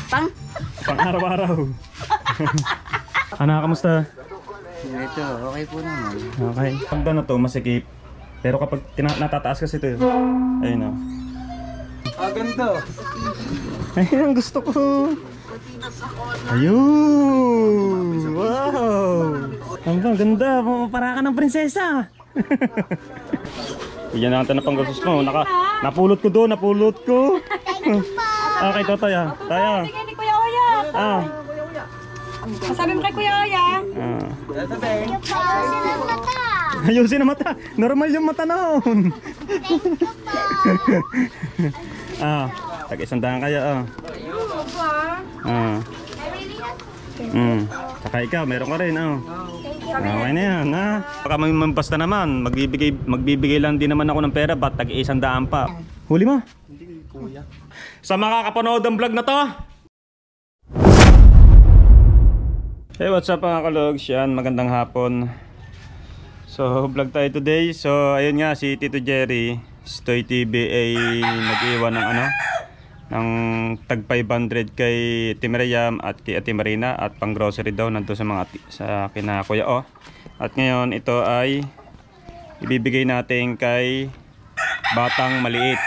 Pang araw-araw. Ano, kamusta? Ito, okay po naman. Okay. Pagda na to, masikip. Pero kapag natataas kasi ito, ayun o. Ganda. Ayun, gusto ko. Ayun! Wow! Ang ganda, para ka ng prinsesa. Bigyan na kita ng panggasos mo. Napulot ko doon, napulot ko. Okay, Totoy ah. Tayo. Sige ni Kuya Oya. Sabi mo kay Kuya Oya. Ayusin ang mata. Normal yung mata noon. Tag-100 kayo Saka ikaw, meron ka rin okay na yan Baka mampas na naman, magbibigay lang din naman ako ng pera. Ba't tag-100 pa? Huli mo? Hindi, kuya. Sa makakapanood ang vlog na to. Hey, what's up mga kalogs? Yan, magandang hapon. So, vlog tayo today. So, ayun nga, si Tito Jerry Stoy TV ay nag-iwan ng ng tag 500 kay Ate Miriam at kay Ate Marina at pang grocery daw nandun sa kina Kuya O. At ngayon ito ay ibibigay natin kay Batang Maliit.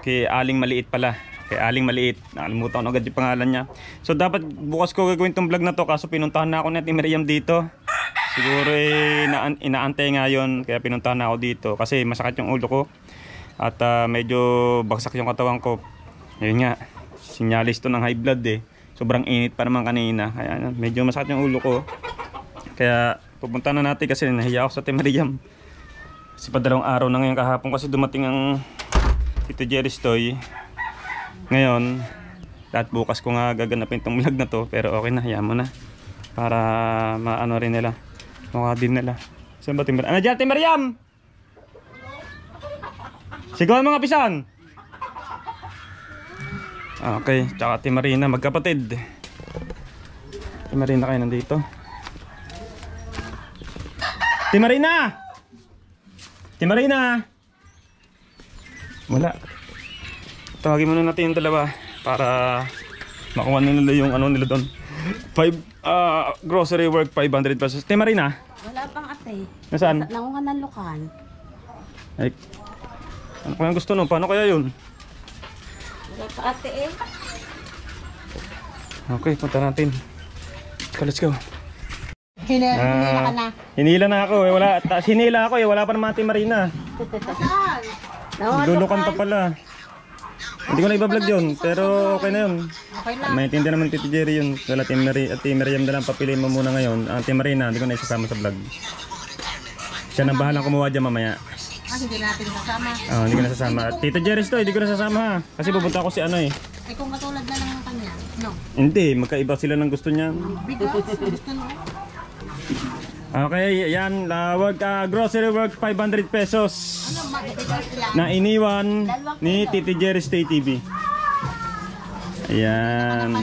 Kay Aling Maliit pala. Kay Aling Maliit. Nakalimutan ko agad yung pangalan niya. So dapat bukas ko gagawin tong vlog na to, kaso pinuntahan na ako ni Ate Miriam dito. Siguro inaantay nga yun, kaya pinuntahan na ako dito kasi masakit yung ulo ko. At medyo bagsak yung katawan ko. Yun nga, sinyalis to ng high blood Sobrang init pa naman kanina. Kaya medyo masakit yung ulo ko. Kaya pupunta na natin kasi nahiya ako sa Ate Miriam. Kasi pa 2 araw na ngayon kahapon kasi dumating ang Tito Jerry Stoy. Ngayon, lahat bukas ko nga gaganapin tong vlog na to. Pero okay na, hayaan mo na. Para maano rin nila. Mukha din nila. Saan ba Ate Miriam? Ano dyan Ate Miriam? Sigawan mga pisan. Okay, tsaka Ate Marina, magkapatid. Ate Marina kayo nandito. Ate Marina! Ate Marina! Wala. Tawagin muna natin yung dalawa para makuha nila yung nila doon. Grocery work 500 pesos. Ate Marina? Wala pang ate. Nasaan? Nangungan ng lukan. Ay, ano kaya gusto no? Paano kaya yun? Wala pa ate Okay, punta natin. So, let's go. Hinila ka na. Hinila na ako wala. Hinila ako wala pa naman Ate Marina. Lulukan pa pala. Hindi ko na iba-vlog yun, pero okay na yun. Okay na. Maintindihan naman Tito Jerry yun. Dahil Ate Miriam na lang papiliin mo muna ngayon. Ate Marina, hindi ko na isasama sa vlog. Siya nang bahalang kumuha dyan mamaya. Hindi natin sasama. Hindi ko na sasama. Tito Jerry to, hindi ko na sasama ha. Kasi pupunta ako si kung katulad na lang ng kanya, no? Hindi, magkaiba sila ng gusto niya. Bigas, gusto mo. Okay, yan. Grocery work 500 pesos. Na iniwan ni Tito Jerry Stay TV. Ayan.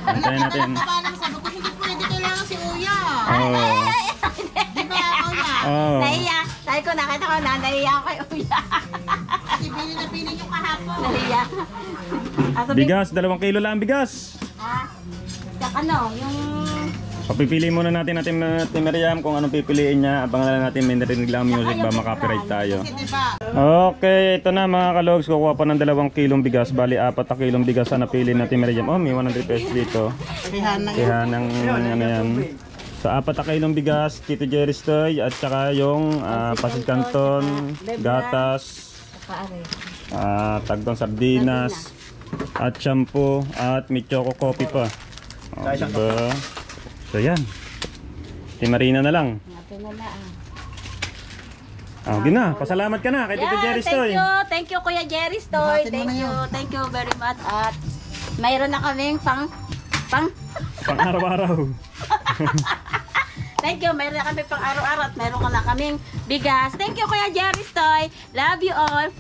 Antayin natin. Sabi ko, hindi pwede kailangan si Uya. Di ba, Uya? Nahiya. Sabi ko, nakita ko na, nahiya ako kay Uya. Kasi pili yung kahapon. Nahiya. Bigas, 2 kilo lang bigas. Yung... Papipili muna natin Ate Miriam kung anong pipiliin niya. Abangan na natin, may narinig lang music ba makapiright tayo. Okay, ito na mga kalogs. Kukuha pa ng 2 kilong bigas. Bali 4 na kilong bigas na napili natin Miriam. May 100 pesos dito. Kaya ng yan. So 4 na kilong bigas, Tito Jerry Stoy. At saka yung pasit canton, gatas, tagdong sardinas, at shampoo, at may choco coffee pa. Diba? So yan. Ate Marina na lang. Gina, pasalamat ka na kay Tito Jerry Stoy. Thank you Kuya Jerry Stoy. Thank you very much. At mayroon na kaming pang araw-araw. Thank you, mayroon na kami pang araw-araw at mayroon ka na kaming bigas. Thank you Kuya Jerry Stoy. Love you all.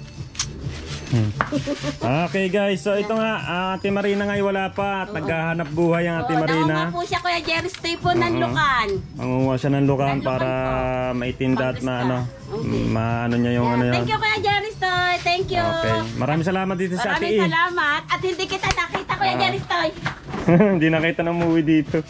Okay guys, so ito nga, Ate Marina nga wala pa at naghahanap buhay ang Ate Marina. Nangunga po siya Kuya Jerry Stoy po ng lukan. Mangunguha siya ng lukan para maitinda at maano niya yung Thank you Kuya Jerry Stoy. Thank you. Okay. Maraming salamat dito sa Ate Maraming E. salamat. At hindi kita nakita, Kuya Jeristoy. Hindi nakita na umuwi dito.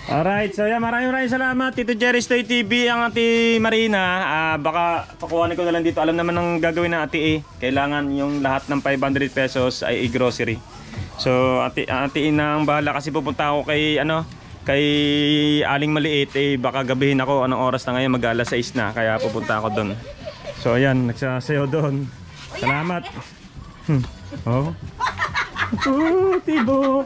Alright, so yan, maraming salamat Tito Jeristoy TV, ang Ate Marina. Baka pakuhanin ko na lang dito. Alam naman ang gagawin ng Ate E. Kailangan yung lahat ng 500 pesos ay i-grocery. So Ate E na ang bahala kasi pupunta ako kay kay Aling Maliit. Baka gabihin ako, anong oras na ngayon, mag-alas 6 na, kaya pupunta ako doon. So ayan, nagsasayaw doon. Salamat. Oh. Tibo.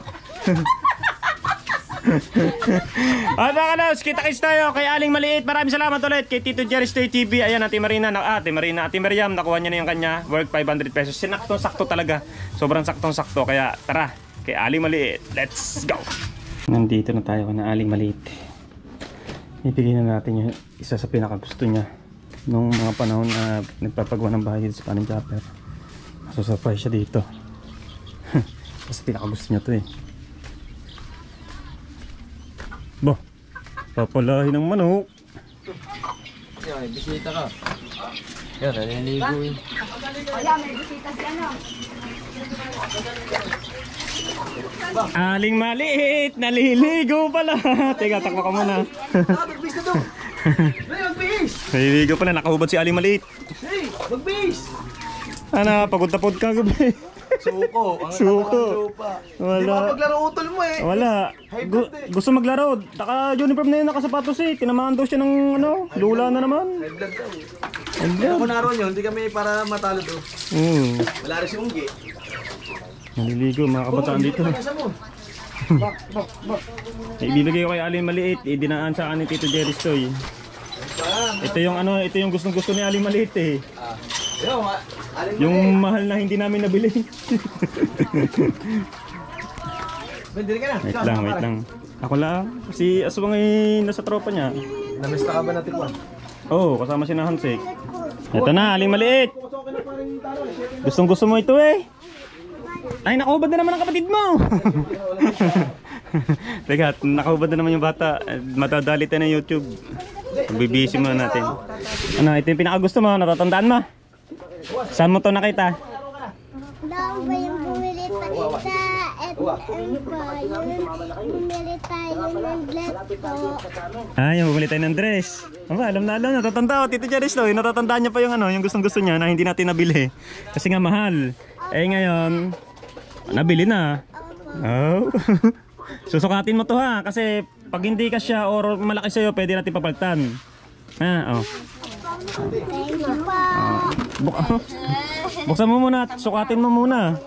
Kita-kits tayo kay Aling Maliit. Maraming salamat ulit kay Tito Jeristoy TV. Ayan, Ate Meriam, nakuha niya na yung kanya worth 500 pesos. Sinaktong-sakto talaga. Sobrang saktong-sakto. Kaya tara, kay Aling Maliit. Let's go. Nandito na tayo na Aling Maliit. Ibigay na natin yung isa sa pinakagusto niya nung mga panahon na nagpapagawa ng bahay dito sa Paning Japper. Masusurprise siya dito. Kasi pinakagusto niya to eh. Bah, papalahin ng manok. Yan, bisita ka. Yan, naliligo yun. Aling Maliit, naliligo pala. Teka, takbo ka muna. Magbihis na to! Magbihis! Naliligo pala, nakahubad si Aling Maliit. Hey, magbihis! Pagod na pagod ka gabi. Suko. Ang Suko. lupa. Wala. Di ba maglaro utol mo eh? Wala. Gusto maglaro. Naka-uniform na yun, nakasapatos eh. Tinamaan daw siya ng lula na naman. High blood daw. Kaya kung naroon yun, hindi kami para matalo to. Wala rin si Unggi. Naliligo mga kabataan dito. Ibibigay ko kay Aling Maliit. Idinaan sa akin ni Tito Jeristoy. Ito yung gustong-gusto ni Aling Maliit eh. Yung mahal na hindi namin nabili. Wait lang. Ako lang. Si Aswang ay nasa tropa niya. Namista ka ba natin ba? Oo, kasama si na Hansik. Ito na, Aling Maliit. Gustong-gusto mo ito eh. Ay, nakahubad na naman ang kapatid mo. Teka, nakahubad na naman yung bata. Matadalit na YouTube. Bibisi muna natin. Ito yung pinakagusto mo, natatandaan mo. Saan mo to nakita? Daw ba yung bumili tayo sa bumili tayo ng dress po. Yung bumili tayo ng dress. Alam na, natatanda ko, Tito Jeristoy. Natatandaan niya pa yung gustong-gusto niya na hindi natin nabili. Kasi nga mahal. Ngayon, nabili na. Oh. Susukatin mo to ha, kasi pag hindi ka siya or malaki sa'yo, pwede natin papalitan. Thank you po. Buksan mo muna at sukatin mo muna.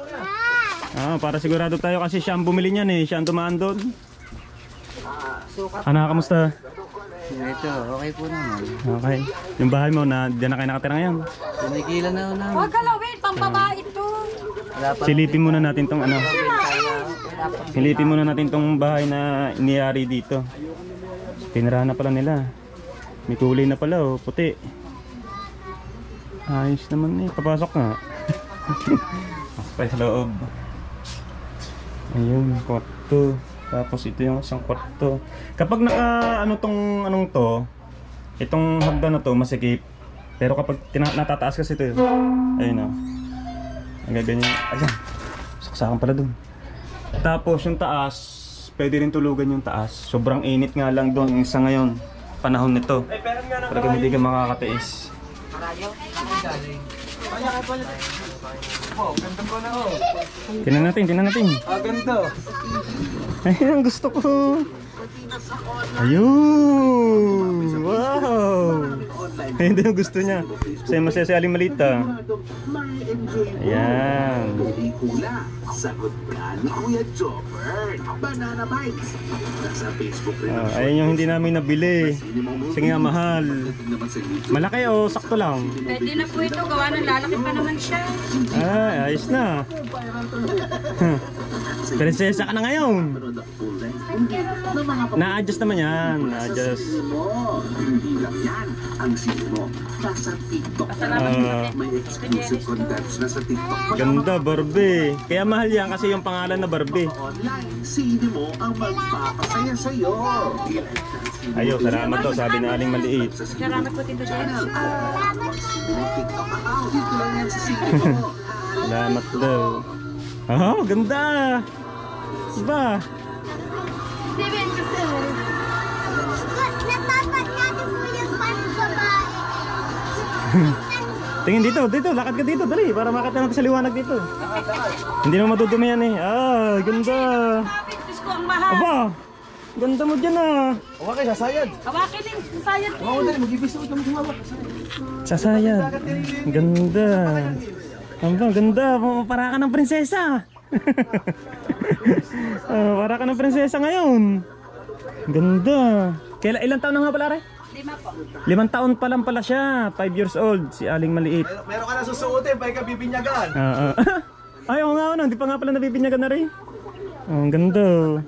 Para sigurado tayo kasi siya ang bumili niyan eh. Siya ang dumaan doon. Kamusta? Ito, okay po naman. Okay. Yung bahay mo, diyan na kayo nakatira ngayon? Pinigilan na namin. Huwag galawin, pambabae ito. Silipin muna natin tong Silipin muna natin tong bahay na iniyari dito. Tinirahan na pala nila. May kulay na pala puti. Ayos naman eh, papasok nga. Pasok sa loob. Ayun, kwarto. Tapos ito yung isang kwarto. Kapag anong to, itong hagdan na to masikip. Pero kapag natataas kasi ito, ayun ang gaganyan. Ayan, saksakan pala dun. Tapos yung taas, pwede rin tulugan yung taas. Sobrang init nga lang doon sa ngayon, panahon nito. Talagang hindi ka makakatiis. Tingnan natin. Ganda. Ayun, gusto ko. Ayun! Wow! Ayun din ang gusto niya. Masaya si Aling Maliit. Ayan. Sagot ka ni Kuya Jobber. Banana Bites. Nasa Facebook rin. Ayun yung hindi namin nabili. Kasi nga mahal. Malaki sakto lang. Pwede na po ito, gawa ng lalaki pa naman siya. Ayos na. Prinsesa ka na ngayon. Na-adjust naman yan. Na-adjust. Hindi lang yan. Ang sino nasa TikTok. May exclusive contents na sa TikTok. Ganda, Barbie. Kaya mahal yan kasi yung pangalan na Barbie. Online, sino mo ang magpapasaya sa'yo? Ayo, salamat daw, sabi na Aling Maliit. Salamat po, Tito Jerry. TikTok account. Dito lang yan sa Singapore. Salamat daw. Oh, ganda. Ba? Natapat natin po yung babae. Tingin dito, lakad ka dito, dali, para makita natin sa liwanag dito. Hindi naman madudumi yan eh. Ah, ganda. Diyos ko, ang mahal. Aba, ganda mo dyan ah. Huwag kayo, sasayad. Hawakin din, sayad din. Oo, dali, mag-ibis ako naman sumawak. Sasayad. Ganda. Aba, ganda. Para ka ng prinsesa. Para ka ng prinsesa ngayon. Ganda. Ilang taon na nga pala, Re? 5 po. 5 taon pa lang pala siya. 5 years old, si Aling Maliit. Meron ka na susuotin, pa ka bibinyagan. Ay, oo nga, hindi pa nga pala nabibinyagan na rin. Oh, ang ganda.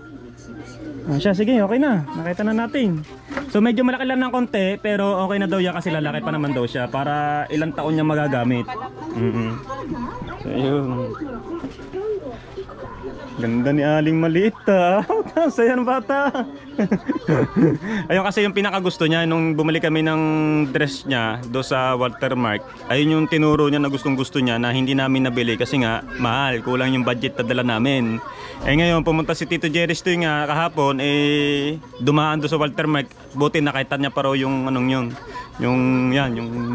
Siya, sige, okay na. Nakita na natin. So medyo malaki lang ng konti, pero okay na daw yan kasi lalaki pa naman daw siya para ilang taon niya magagamit. So yun. Ganda ni Aling Maliit ah. Saya ng bata. Ayun kasi yung pinakagusto niya nung bumili kami ng dress niya do sa Walter Mark. Ayun yung tinuro niya na gustong gusto niya na hindi namin nabili kasi nga mahal, kulang yung budget na dala namin. Eh ngayon pumunta si Tito Jerry Stoy nga kahapon dumaan do sa Walter Mark. Buti nakita niya pa raw yung anong yun. Yung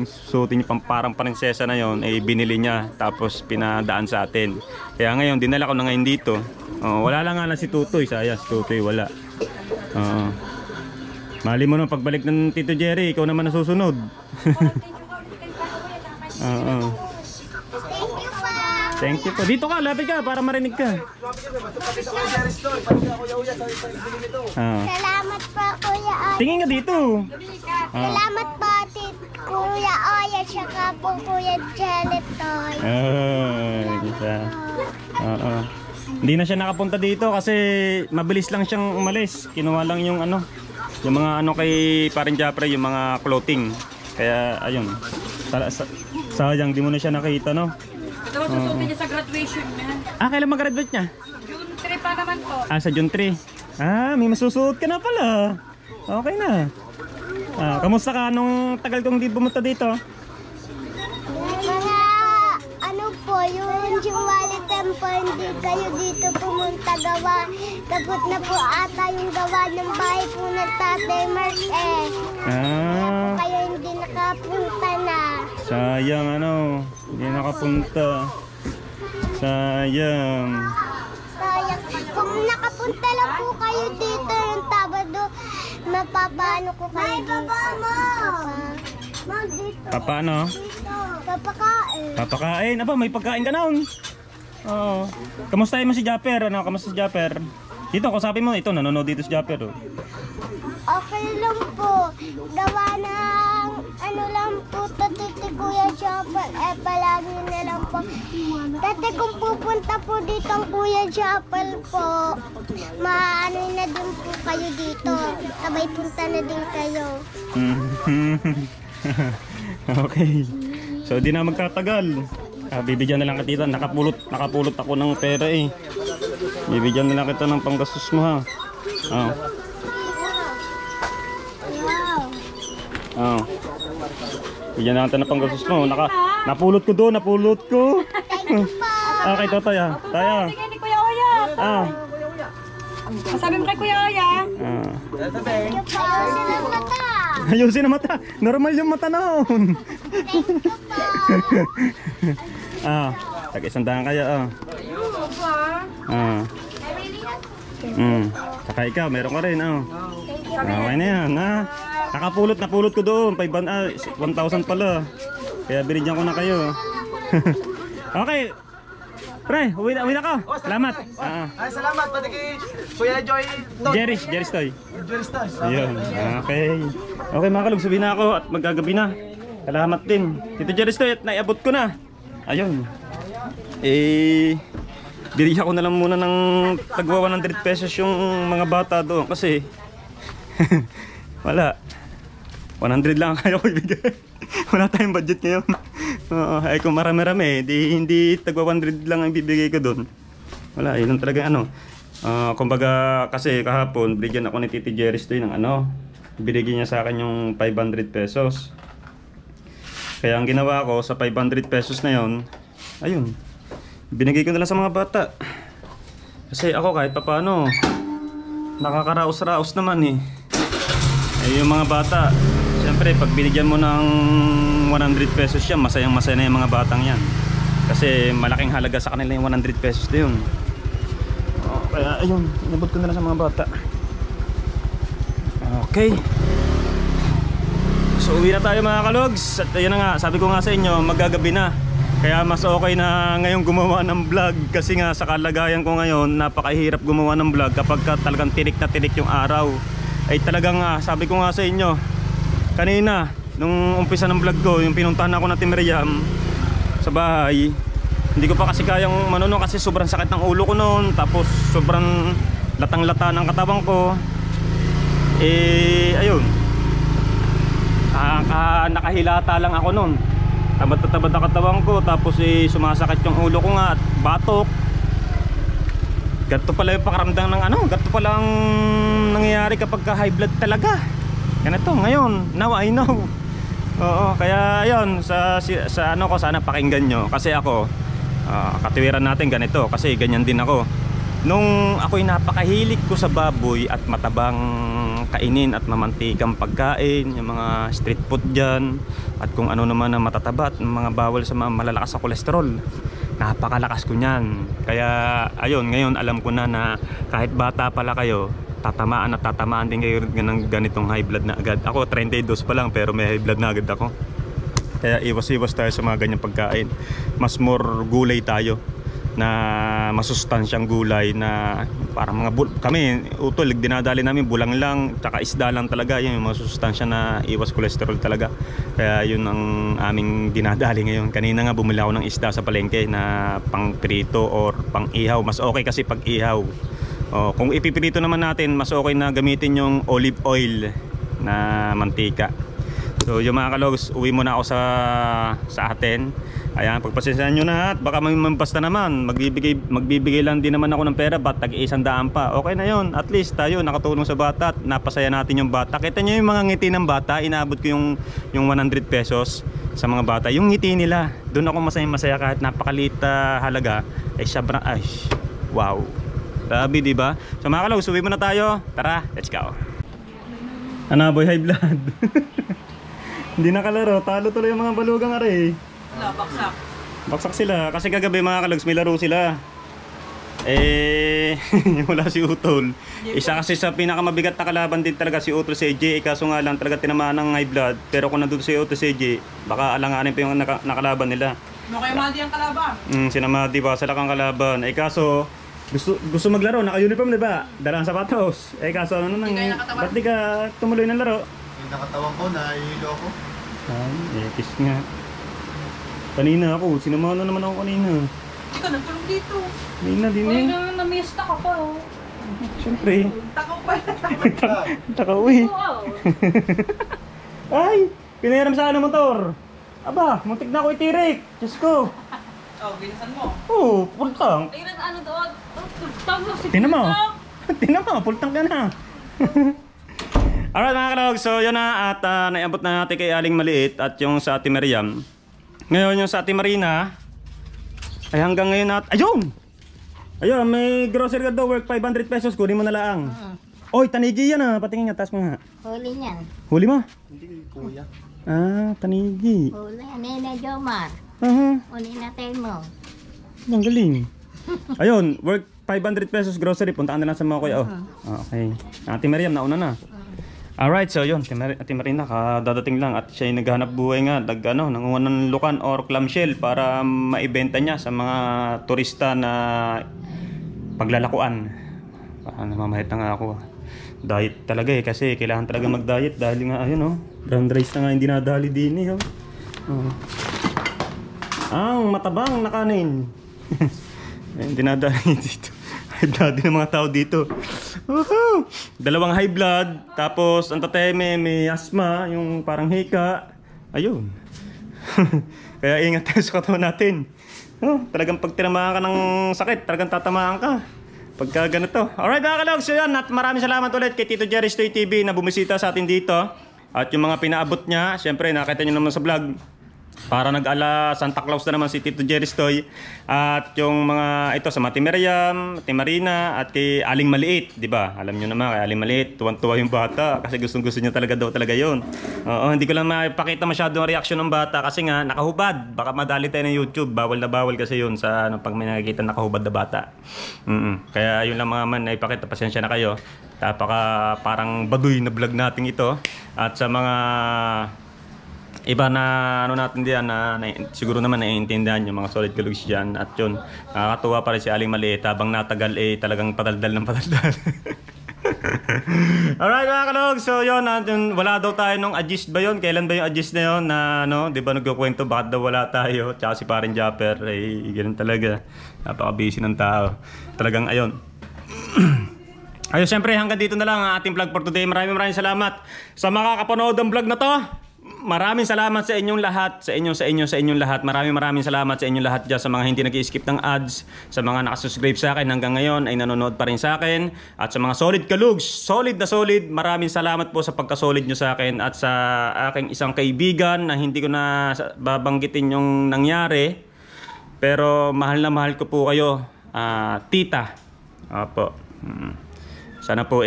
suotin niya parang prinsesa na yon binili niya tapos pinadaan sa atin. Kaya ngayon dinala ko na ngayon dito. Wala lang nga na si Tutoy, sayang si Tutoy wala. Mali mo nung pagbalik ng Tito Jerry, ikaw naman nasusunod. Thank you po. Dito ka, lapit ka para marinig ka. Salamat po, Kuya Oya. Tingin ka dito. Salamat po, Kuya Oya, tsaka po Kuya Jelitoy. Hindi na siya nakapunta dito kasi mabilis lang siyang umalis. Kinuha lang yung yung mga kay Paring Japre, yung mga clothing. Kaya ayun. Sayang di mo na siya nakita, no? Ito ang susutin niya sa graduation niya. Kailan mag-graduate niya? June 3 pa naman po. Sa June 3. May masusuot ka na pala. Okay na. Kamusta ka nung tagal kong di bumunta dito? Mga ano po, yung Jumali Temple, hindi kayo dito pumunta gawa. Tapos na po ata yung gawa ng bahay po ng Tatay Mark Kaya hindi nakapunta na. Sayang hindi nakapunta. Sayang. Kung nakapunta lang po kayo dito yung Sabado, mapapaano ko kayo dito. Papaano? Papakain. Papakain? May pagkain ka na. Oo. Kamustahin mo si Japper? Kamusta si Japper? Dito, kausapin mo. Ito, nanonood dito si Japper. Okay lang po. Gawa ng lang po, Tati Kuya Japper. Palagi na lang po. Dati kung pupunta po dito ang Kuya Japper po, maano na din po kayo dito. Sabay punta na din kayo. Okay. So di na magtatagal. Bibigyan na lang kita. Nakapulot ako ng pera Bibigyan na lang kita ng panggastos mo ha. Bigyan na kita ng panggastos mo. Napulot ko doon, napulot ko. Okay, Totoy Taya. Sige ni Kuya Oya. Sabi mo kay Kuya Oya. Ayusin ang mata. Normal yung mata noon. Tag-isang daan kayo. Saka ikaw, meron ka rin. Okay na yan. Napulot ko doon. 1,000 pala. Kaya binigyan ko na kayo. Okay. Pre, uwi na ka. Salamat. Salamat pati kay Kuya Joy. Jerry Stoy. Ayun. Okay. Okay mga kalog, sabihin na ako at magagabi na. Salamat din. Tito Jerry Stoy at naiabot ko na. Ayun. Biriya ko na lang muna ng tagwa 100 pesos yung mga bata doon kasi wala. 100 lang kayo ko ibigay. Wala tayong budget ngayon. Kung marami-rami, hindi tagwa 100 lang ang bibigay ko doon. Wala, yun lang talaga kumbaga kasi kahapon bigyan ako ni Titi Jerry Stoy ng binigyan niya sa akin yung 500 pesos. Kaya ang ginawa ko sa 500 pesos na yon, ayun, binigay ko na lang sa mga bata. Kasi ako kahit papaano, nakakaraos-raos naman eh. Eh yung mga bata, siyempre pag binigyan mo ng 100 pesos yan, masayang-masaya na yung mga batang yan. Kasi malaking halaga sa kanila yung 100 pesos na yun. Kaya ayun, inabot ko na lang sa mga bata. Okay. So uwi na tayo mga kalogs. At ayun na nga, sabi ko nga sa inyo, magagabi na. Kaya mas okay na ngayon gumawa ng vlog. Kasi nga sa kalagayan ko ngayon, napakahirap gumawa ng vlog kapag talagang tinik na tinik yung araw. Ay talagang sabi ko nga sa inyo, kanina nung umpisa ng vlog ko, yung pinuntahan ako na Miriam sa bahay, hindi ko pa kasi kayang manono kasi sobrang sakit ng ulo ko noon. Tapos sobrang latang-lata ng katawan ko. Eh ayun, nakahilata lang ako noon. Tabad na katawan ko. Tapos sumasakit yung ulo ko nga at batok. Ganito pala yung pakaramdam ng ganito pala ang nangyayari kapag high blood talaga. Ganito ngayon, now I know. Oo, kaya ayun, sa ano ko, sana pakinggan nyo. Kasi ako, katiwiran natin ganito. Kasi ganyan din ako. Nung ako'y napakahilig ko sa baboy at matabang kainin at mamantikang pagkain, yung mga street food dyan, at kung ano naman na matataba at mga bawal sa mga malalakas sa kolesterol, napakalakas ko nyan. Kaya ayun, ngayon alam ko na kahit bata pala kayo, tatamaan din kayo ng ganitong high blood na agad. Ako 32 pa lang pero may high blood na agad ako. Kaya iwas-iwas tayo sa mga ganyang pagkain. Mas more gulay tayo, na masustansyang gulay, na parang mga kami utol, dinadali namin bulang lang, tsaka isda lang talaga. Yun yung masustansya na iwas kolesterol talaga. Kaya yun ang aming dinadali ngayon. Kanina nga bumili ako ng isda sa palengke na pang prito or pang ihaw. Mas okay kasi pag ihaw. Kung ipiprito naman natin, mas okay na gamitin yung olive oil na mantika. So yung mga kalogs, uwi muna ako sa atin. Ayan, pagpasensyahan nyo na at baka mamasta naman, magbibigay lang din naman ako ng pera, ba't tag-100 pa? Okay na yon, at least tayo nakatulong sa bata at napasaya natin yung bata. Kita nyo yung mga ngiti ng bata, inaabot ko yung 100 pesos sa mga bata. Yung ngiti nila, doon ako masaya kahit napakaliit halaga. Ay syabra, ay wow, grabe diba? So mga kalaw, suwi muna tayo, tara, let's go. Boy, high blood. Hindi nakalaro, talo tuloy yung mga balugang are. Wala, baksak. Baksak sila kasi kagabi mga kalags may laro sila. Wala si Utol. Isa kasi sa pinakamabigat na kalaban din talaga si Utol si AJ. Kaso nga lang talaga tinamaan ng high blood. Pero kung nandun si Utol si AJ, baka alanganin pa yung nakalaban nila. No kay Madi ang kalaban. Sina Madi ba sila kang kalaban. Kaso gusto maglaro, naka-uniform diba? Dalang sapatos. Kaso ano nang ba't di ka tumuloy ng laro? Yung nakatawan ko, nahihilo ako. Kiss nga. Kanina ako, sinamahan na naman ako kanina. Hindi ka nagkulong dito. Kanina din Uy, namista ka pa oh. Siyempre. Takaw pa. Takauwi. Wow. Ay! Pinahiram sa motor. Aba, muntik na ako itirik. Diyos ko. Binasan mo. Oo, pultang. Ayun ano doon. Tawag si Tinan mo. Tinan mo, pultang ka na. Alright mga kalawag, so yun na at naiabot na natin kay Aling Maliit at yung sa Ate Miriam. Ngayon yung sa Ate Marina ay hanggang ngayon ayun! Ayun, may grocery ka daw, work 500 pesos, kunin mo na lang. Oy, tanigi yan patingin nga, taas mo nga. Huli niyan. Huli mo? Hindi, kuya. Tanigi. Huli, Nene Jomar. Huli natin mo. Ang galing. Ayun, work 500 pesos grocery, puntaan na lang sa mga kuya. Okay. Ate Miriam, nauna na. Alright, so yun, Ate Marina, dadating lang at siya ay naghanap buhay nga, nangunguha ng lukan or clamshell para maibenta niya sa mga turista na paglalakuan. Namamahit na nga ako. Diet talaga kasi kailangan talaga mag-diet dahil nga ayun brown rice na nga hindi nadali din ang matabang na kanin. Hindi nadali dito. High blood din ng mga tao dito. Dalawang high blood. Tapos ang tateme may asthma, yung parang hika. Ayun. Kaya ingat tayo sa katawan natin. Talagang pag tinamaan ka ng sakit, talagang tatamaan ka. Pagka ganito. Alright mga kalogs, so yan. At maraming salamat ulit kay Tito Jerry Stoy TV na bumisita sa atin dito. At yung mga pinaabot niya, syempre nakita nyo naman sa vlog. Para nag-ala Santa Claus na naman si Tito Jerry Stoy. At yung mga ito sa Mati Miriam, Mati Marina at kay Aling Maliit, di ba? Alam niyo naman kay Aling Maliit, tuwan-tuwa yung bata kasi gustong-gusto niya talaga daw talaga 'yon. Oo, hindi ko lang mapakita masyado ang reaksyon ng bata kasi nga nakahubad. Baka madali tayo ng YouTube, bawal na bawal kasi 'yun sa ano pag may nakikita nakahubad na bata. Kaya yun lang mga man na ipakita, pasensya na kayo. Parang baduy na vlog natin ito. At sa mga iba na ano natin diyan na siguro naman naiintindihan yung mga solid kalugs dyan. At yun, nakakatuwa pa rin si Aling Maliit habang natagal talagang padaldal ng padaldal. Alright mga kalugs, so yun, wala daw tayo nung adjust ba yun? Kailan ba yung adjust na yun na ano, di ba nagkukwento bakit daw wala tayo? Tsaka si Parin Japper, ganun talaga. Napaka-busy ng tao. Talagang ayun. Ayun, siyempre hanggang dito na lang ang ating vlog for today. Maraming salamat sa makakapanood ng vlog na to. Maraming salamat sa inyong lahat, sa inyong lahat. Maraming salamat sa inyong lahat dyan, sa mga hindi nag-i-skip ng ads, sa mga nakasubscribe sa akin hanggang ngayon ay nanonood pa rin sa akin, at sa mga solid kalugs, solid na solid, maraming salamat po sa pagkasolid nyo sa akin, at sa aking isang kaibigan na hindi ko na babanggitin yung nangyari, pero mahal na mahal ko po kayo, tita. Opo. Sana po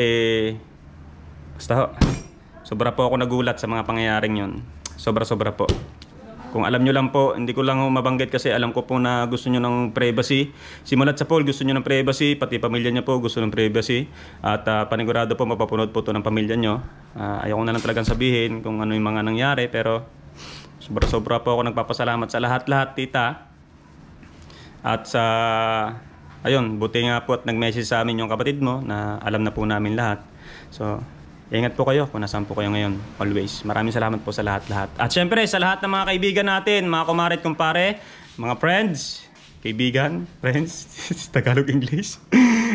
basta ho. Sobra po ako nagulat sa mga pangyayaring yun. Sobra po. Kung alam nyo lang po, hindi ko lang mabanggit kasi alam ko po na gusto nyo ng privacy. Simulat sa poll, gusto nyo ng privacy. Pati pamilya nyo po gusto ng privacy. At panigurado po mapapunod po ito ng pamilya nyo. Ayoko na lang talagang sabihin kung ano yung mga nangyari. Pero sobra po ako nagpapasalamat sa lahat-lahat, tita. At sa ayun, buti nga po at nag-message sa amin yung kapatid mo na alam na po namin lahat. So ingat po kayo kung nasaan po kayo ngayon, always. Maraming salamat po sa lahat-lahat. At syempre, sa lahat ng mga kaibigan natin, mga kumare at kumpare, mga friends, kaibigan, friends, Tagalog English,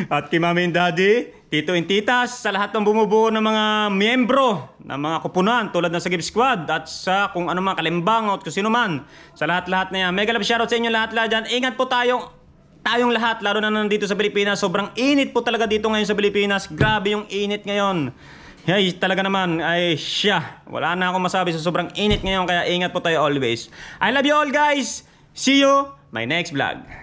at kay mami and daddy, tito and titas, sa lahat ng bumubuo ng mga miyembro, ng mga kupunan, tulad ng Sagip Squad, at sa kung ano mga kalimbang o kung sino man, sa lahat-lahat na yan. Mega love shoutout sa inyo lahat-lahat dyan. Ingat po tayong lahat, lalo na nandito sa Pilipinas. Sobrang init po talaga dito ngayon sa Pilipinas. Grabe yung init ngayon. Hey, talaga naman, wala na akong masabi sa sobrang init ngayon, kaya ingat po tayo always. I love you all guys. See you my next vlog.